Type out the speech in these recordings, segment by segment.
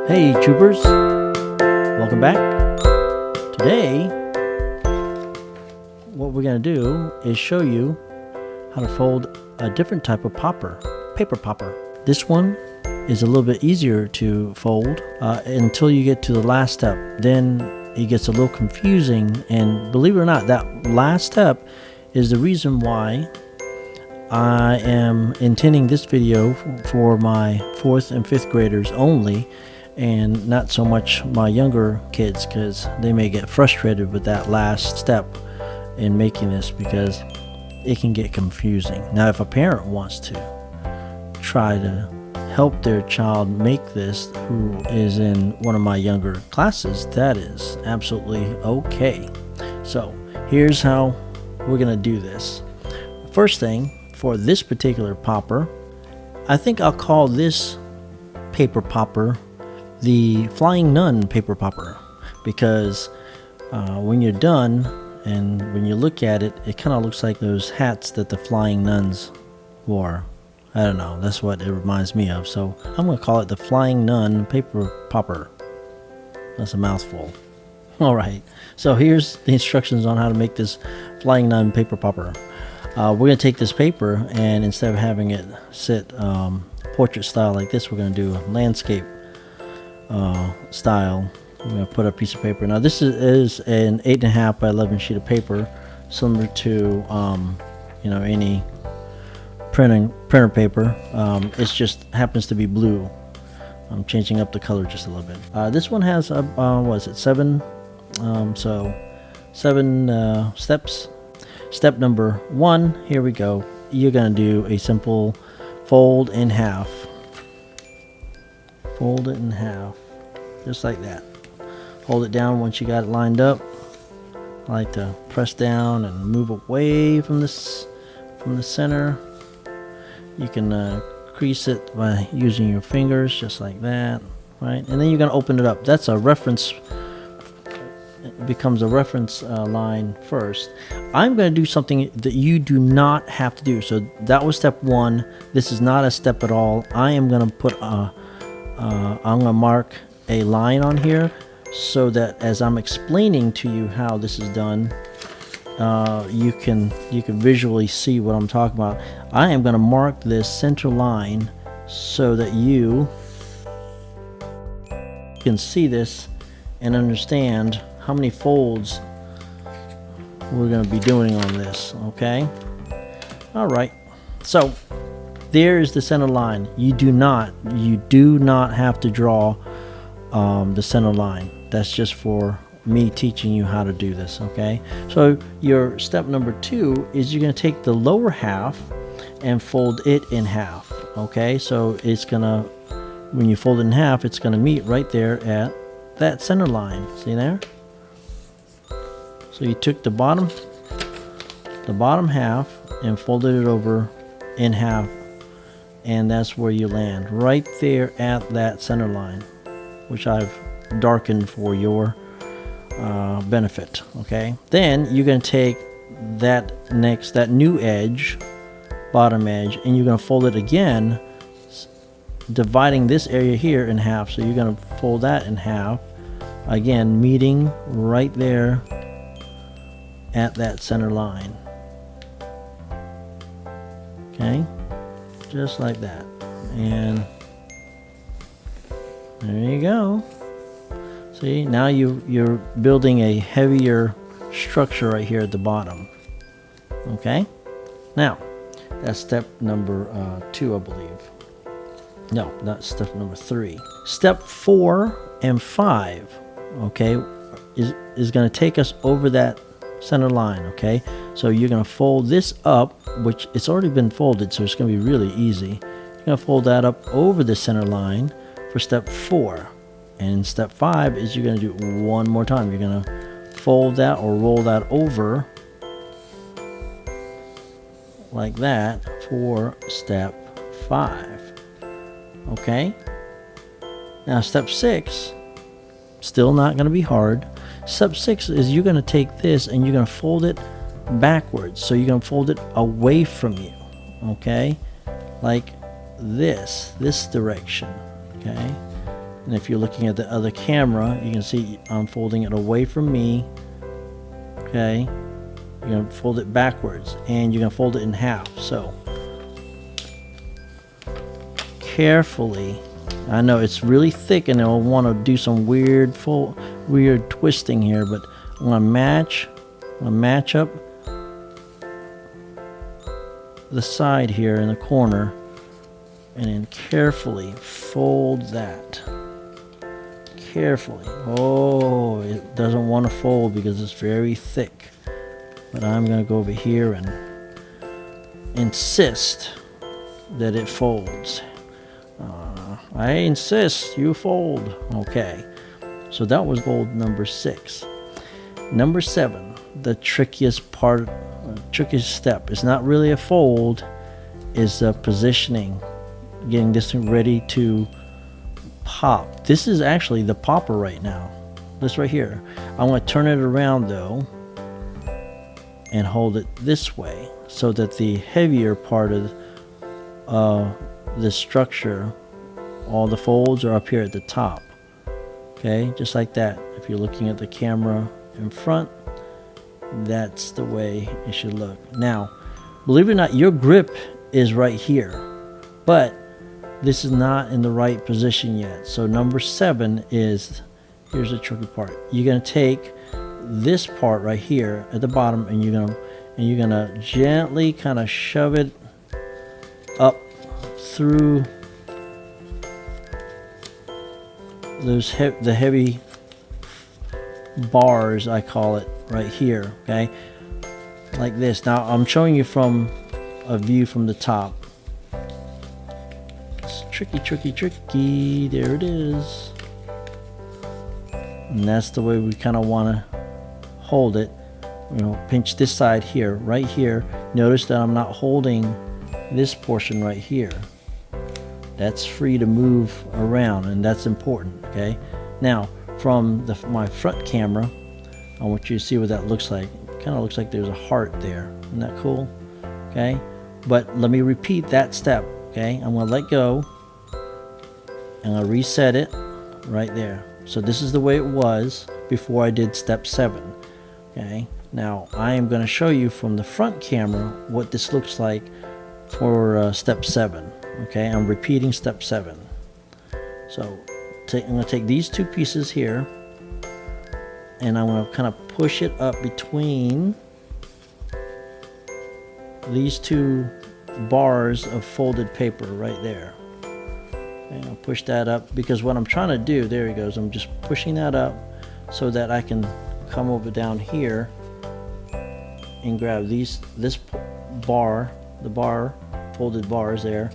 Hey troopers, welcome back. Today what we're going to do is show you how to fold a different type of popper, paper popper. This one is a little bit easier to fold until you get to the last step. Then it gets a little confusing, and believe it or not, that last step is the reason why I am intending this video for my 4th and 5th graders only, and not so much my younger kids, because they may get frustrated with that last step in making this because it can get confusing. Now, if a parent wants to try to help their child make this, who is in one of my younger classes, that is absolutely okay. So here's how we're gonna do this. First thing, for this particular popper, I think I'll call this paper popper the Flying Nun Paper Popper, because when you're done and when you look at it, it kind of looks like those hats that the flying nuns wore. I don't know, that's what it reminds me of. So I'm going to call it the Flying Nun Paper Popper. That's a mouthful. Alright, so here's the instructions on how to make this Flying Nun Paper Popper. We're going to take this paper, and instead of having it sit portrait style like this, we're going to do a landscape style. I'm going to put a piece of paper. Now this is an 8.5 by 11 sheet of paper, similar to any printer paper. It just happens to be blue. I'm changing up the color just a little bit. This one has what is it, 7 steps. Step number 1, here we go. You're going to do a simple fold in half. Fold it in half, just like that. Hold it down once you got it lined up. I like to press down and move away from this, from the center. You can crease it by using your fingers, just like that, right? And then you're going to open it up. That's a reference. It becomes a reference line first. I'm going to do something that you do not have to do. So that was step 1. This is not a step at all. I am going to put I'm going to mark a line on here so that as I'm explaining to you how this is done, you can visually see what I'm talking about. I am going to mark this center line so that you can see this and understand how many folds we're going to be doing on this. Okay, all right, so there is the center line. You do not have to draw the center line. That's just for me teaching you how to do this. Okay, so your step number 2 is you're going to take the lower half and fold it in half. Okay, so it's gonna, when you fold it in half, it's gonna meet right there at that center line. See there? So you took the bottom half and folded it over in half, and that's where you land, right there at that center line, which I've darkened for your benefit. Okay, then you're going to take that new edge, bottom edge, and you're going to fold it again, dividing this area here in half. So you're going to fold that in half again, meeting right there at that center line. Okay, just like that, and there you go. See, now you're building a heavier structure right here at the bottom. Okay, now that's step number 2, I believe. No, that's step number 3. Step 4 and 5, okay, is going to take us over that center line. Okay, so you're going to fold this up, which it's already been folded, so it's going to be really easy. You're going to fold that up over the center line for step 4, and step 5 is you're going to do it one more time. You're going to fold that or roll that over like that for step 5. Okay, now step 6, still not going to be hard. Step 6 is you're going to take this and you're going to fold it backwards. So you're going to fold it away from you. Okay, like this direction. Okay, And if you're looking at the other camera, you can see I'm folding it away from me. Okay, you're going to fold it backwards, and you're going to fold it in half. So carefully, I know it's really thick and I'll want to do some weird twisting here, but I'm going to match up the side here in the corner, and then carefully fold that. Carefully. Oh, it doesn't want to fold because it's very thick. But I'm going to go over here and insist that it folds. I insist you fold. Okay. So that was fold number 6. Number 7, the trickiest step. It's not really a fold, is positioning, getting this thing ready to pop. This is actually the popper right now. This right here. I'm going to turn it around though and hold it this way so that the heavier part of the structure, all the folds are up here at the top. Okay, just like that. If you're looking at the camera in front, that's the way it should look. Now, believe it or not, your grip is right here, but this is not in the right position yet. So number 7 is, here's the tricky part. You're going to take this part right here at the bottom, and you're gonna gently kind of shove it up through those the heavy bars, I call it, right here. Okay, like this. Now I'm showing you from a view from the top. It's tricky. There it is. And that's the way we kind of want to hold it. Pinch this side here, right here. Notice that I'm not holding this portion right here. That's free to move around, and that's important. Okay, now from my front camera, I want you to see what that looks like. It kind of looks like there's a heart there. Isn't that cool? Okay, but let me repeat that step. Okay, I'm going to let go and I'll reset it right there. So this is the way it was before I did step 7. Okay, now I am going to show you from the front camera what this looks like for step 7. Okay, I'm repeating step 7. So I'm going to take these 2 pieces here, and I'm going to kind of push it up between these 2 bars of folded paper right there. And I'll push that up because what I'm trying to do, there it goes, I'm just pushing that up so that I can come over down here and grab this bar, the folded bars there,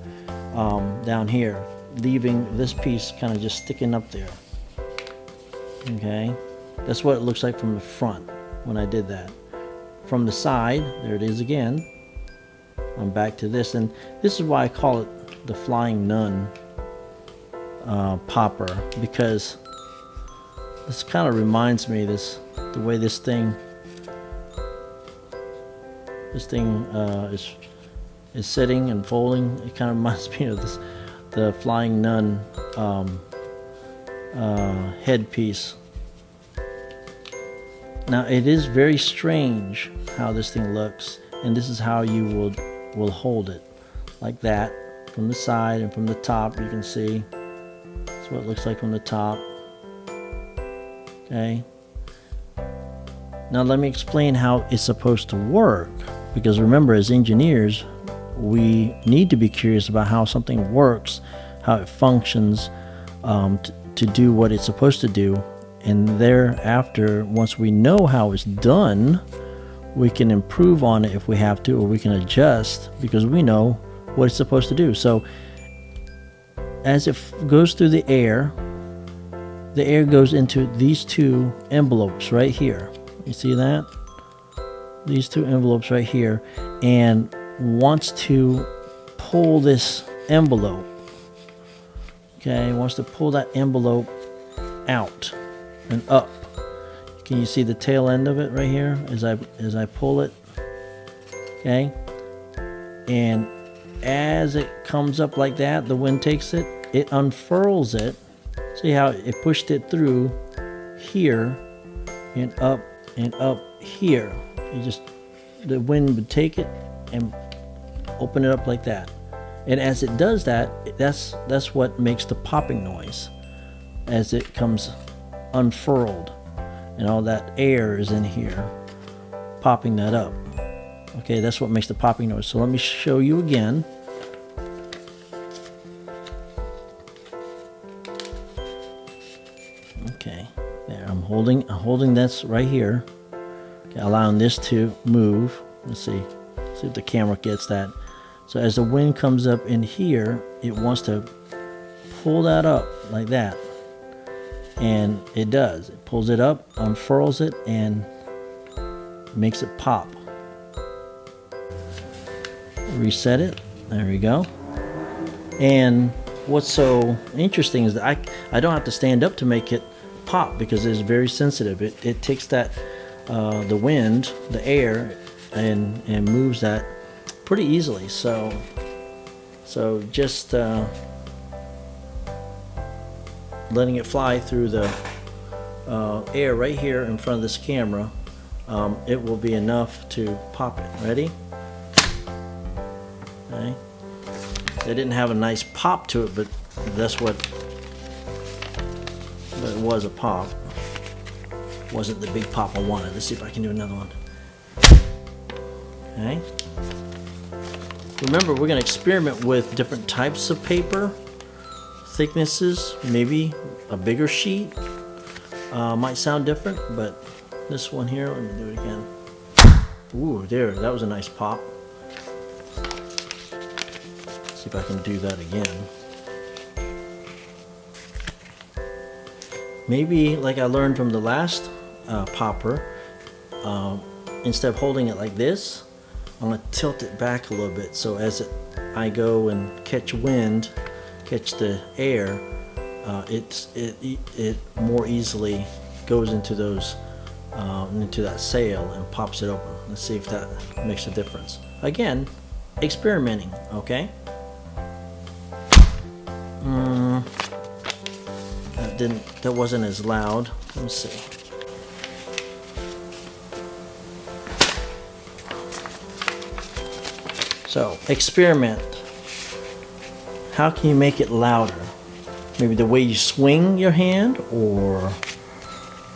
down here, leaving this piece kind of just sticking up there. Okay, that's what it looks like from the front when I did that. From the side, there it is again. I'm back to this, and this is why I call it the Flying Nun Popper, because this kind of reminds me the way this thing is sitting and folding. It kind of reminds me of the Flying Nun headpiece. Now it is very strange how this thing looks, and this is how you will hold it, like that, from the side and from the top. You can see that's what it looks like from the top. Okay, now let me explain how it's supposed to work, because remember, as engineers, we need to be curious about how something works, how it functions, to do what it's supposed to do, and thereafter, once we know how it's done, we can improve on it if we have to, or we can adjust because we know what it's supposed to do. So as it goes through the air goes into these 2 envelopes right here. You see that? These 2 envelopes right here, and wants to pull this envelope. Okay, wants to pull that envelope out and up. Can you see the tail end of it right here as I pull it? Okay, and as it comes up like that, the wind takes it, it unfurls it See how it pushed it through here and up here. You just, the wind would take it and open it up like that. And as it does that, that's what makes the popping noise as it comes unfurled, and all that air is in here popping that up. Okay, that's what makes the popping noise. So let me show you again. Okay, there, I'm holding this right here. Okay, allowing this to move. Let's see if the camera gets that. So as the wind comes up in here, it wants to pull that up like that, and it does. It pulls it up, unfurls it, and makes it pop. Reset it. There we go. And what's so interesting is that I don't have to stand up to make it pop, because it's very sensitive. It takes that the wind, the air, and moves that pretty easily. So just letting it fly through the air right here in front of this camera, it will be enough to pop it. Ready? Okay. It didn't have a nice pop to it, but it was a pop. Wasn't the big pop I wanted. Let's see if I can do another one. Okay. Remember, we're going to experiment with different types of paper, thicknesses, maybe a bigger sheet. Might sound different, but this one here, let me do it again. Ooh, there, that was a nice pop. See if I can do that again. Maybe like I learned from the last popper, instead of holding it like this, I'm going to tilt it back a little bit, so as I go and catch wind, catch the air, it more easily goes into those into that sail and pops it open. Let's see if that makes a difference. Again, experimenting. Okay. That wasn't as loud. Let's see. So experiment. How can you make it louder? Maybe the way you swing your hand, or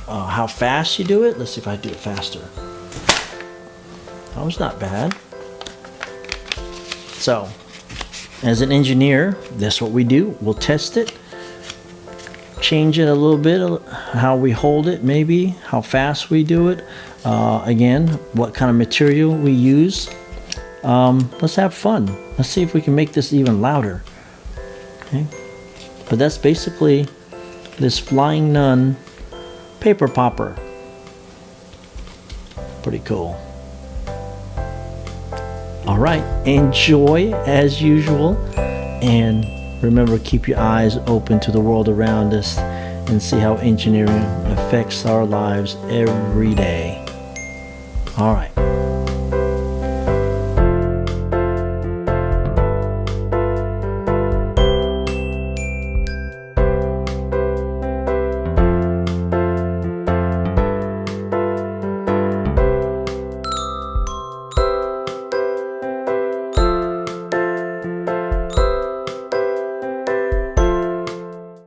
how fast you do it. Let's see if I do it faster. That was not bad. So, as an engineer, that's what we do. We'll test it, change it a little bit, how we hold it, maybe how fast we do it. Again, what kind of material we use. Let's have fun. Let's see if we can make this even louder. Okay. But that's basically this Flying Nun Paper Popper. Pretty cool. All right, enjoy as usual, and remember, keep your eyes open to the world around us and see how engineering affects our lives every day. All right.